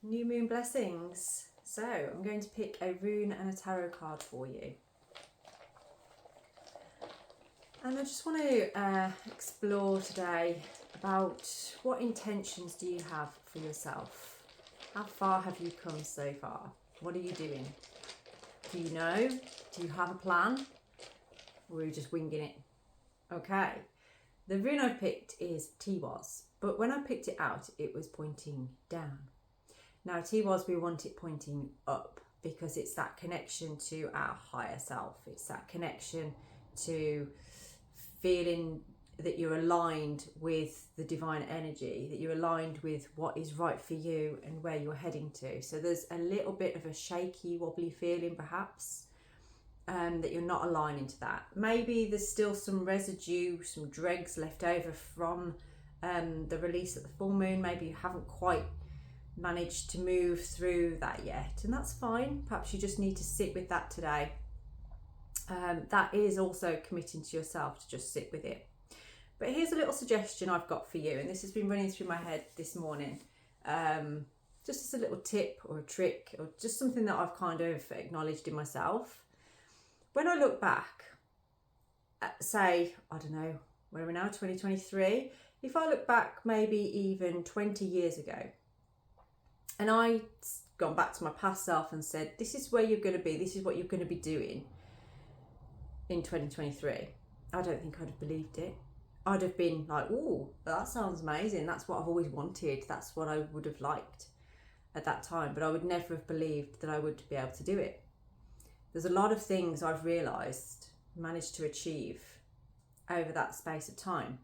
New moon blessings. So I'm going to pick a rune and a tarot card for you. And I just want to explore today about what intentions do you have for yourself? How far have you come so far? What are you doing? Do you know? Do you have a plan? Or are you just winging it? Okay. The rune I picked is Teiwaz, but when I picked it out, it was pointing down. Now, Teiwaz, we want it pointing up because it's that connection to our higher self. It's that connection to feeling that you're aligned with the divine energy, that you're aligned with what is right for you and where you're heading to. So there's a little bit of a shaky, wobbly feeling perhaps, that you're not aligning to that. Maybe there's still some residue, some dregs left over from the release at the full moon. Maybe you haven't quite managed to move through that yet, and that's fine. Perhaps you just need to sit with that today. That is also committing to yourself to just sit with it. But here's a little suggestion I've got for you, and this has been running through my head this morning, just as a little tip or a trick or just something that I've kind of acknowledged in myself. When I look back at, say, I don't know, where are we now, 2023, if I look back maybe even 20 years ago, and I gone back to my past self and said, this is where you're going to be, this is what you're going to be doing in 2023, I don't think I'd have believed it. I'd have been like, oh, that sounds amazing. That's what I've always wanted. That's what I would have liked at that time. But I would never have believed that I would be able to do it. There's a lot of things I've realised, managed to achieve over that space of time.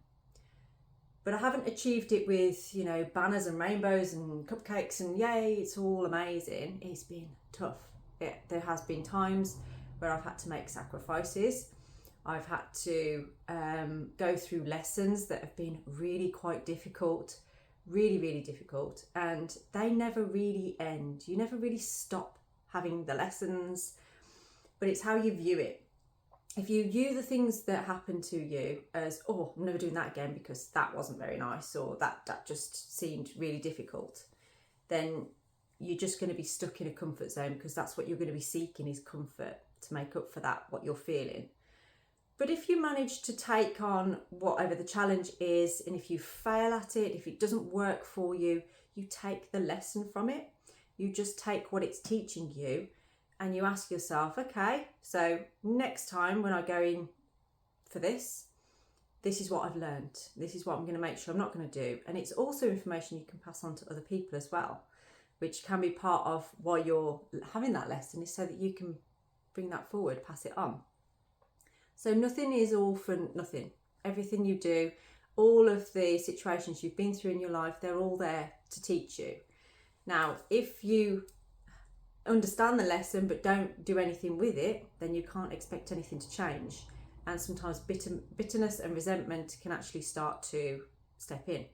But I haven't achieved it with, banners and rainbows and cupcakes and yay, it's all amazing. It's been tough. There has been times where I've had to make sacrifices. I've had to go through lessons that have been really quite difficult, really, really difficult. And they never really end. You never really stop having the lessons, but it's how you view it. If you view the things that happen to you as, oh, I'm never doing that again because that wasn't very nice, or that just seemed really difficult, then you're just going to be stuck in a comfort zone, because that's what you're going to be seeking, is comfort to make up for that, what you're feeling. But if you manage to take on whatever the challenge is, and if you fail at it, if it doesn't work for you, you take the lesson from it. You just take what it's teaching you, and you ask yourself, okay, so next time when I go in for this is what I've learned. This is what I'm going to make sure I'm not going to do. And it's also information you can pass on to other people as well, which can be part of why you're having that lesson, is so that you can bring that forward, pass it on. So nothing is all for nothing. Everything you do, all of the situations you've been through in your life, they're all there to teach you. Now, if you understand the lesson but don't do anything with it, then you can't expect anything to change. And sometimes bitterness and resentment can actually start to step in.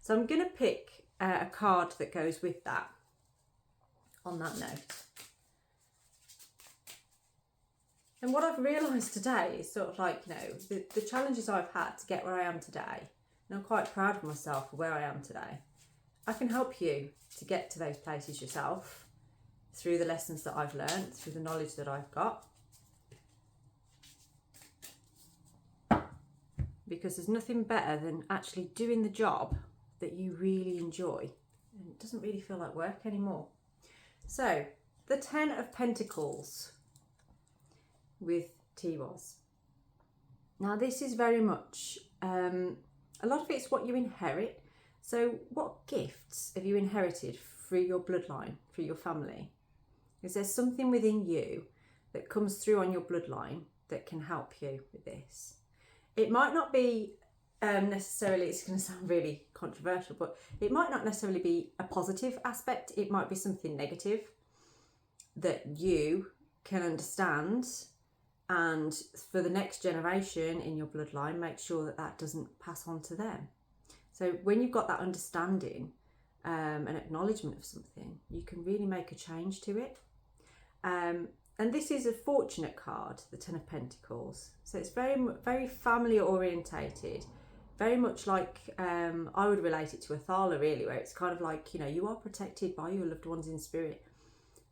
So I'm going to pick a card that goes with that on that note. And what I've realised today is sort of like, the challenges I've had to get where I am today, and I'm quite proud of myself for where I am today. I can help you to get to those places yourself through the lessons that I've learned, through the knowledge that I've got. Because there's nothing better than actually doing the job that you really enjoy. And it doesn't really feel like work anymore. So, the 10 of Pentacles with Teiwaz. Now, this is very much, a lot of it's what you inherit. So, what gifts have you inherited through your bloodline, through your family? Is there something within you that comes through on your bloodline that can help you with this? It might not be necessarily, it's going to sound really controversial, but it might not necessarily be a positive aspect. It might be something negative that you can understand, and for the next generation in your bloodline, make sure that that doesn't pass on to them. So when you've got that understanding, an acknowledgement of something, you can really make a change to it. And this is a fortunate card, the 10 of Pentacles. So it's very, very family orientated. very much like, I would relate it to a thala really, where it's kind of like, you know, you are protected by your loved ones in spirit.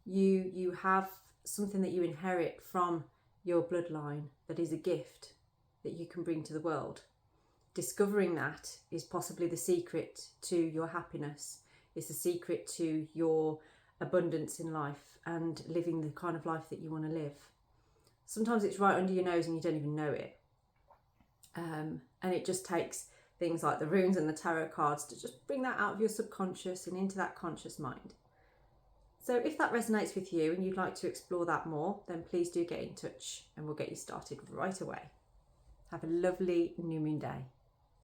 You have something that you inherit from your bloodline that is a gift that you can bring to the world. Discovering that is possibly the secret to your happiness. It's the secret to your abundance in life and living the kind of life that you want to live. Sometimes it's right under your nose and you don't even know it. And it just takes things like the runes and the tarot cards to just bring that out of your subconscious and into that conscious mind. So if that resonates with you and you'd like to explore that more, then please do get in touch and we'll get you started right away. Have a lovely new moon day.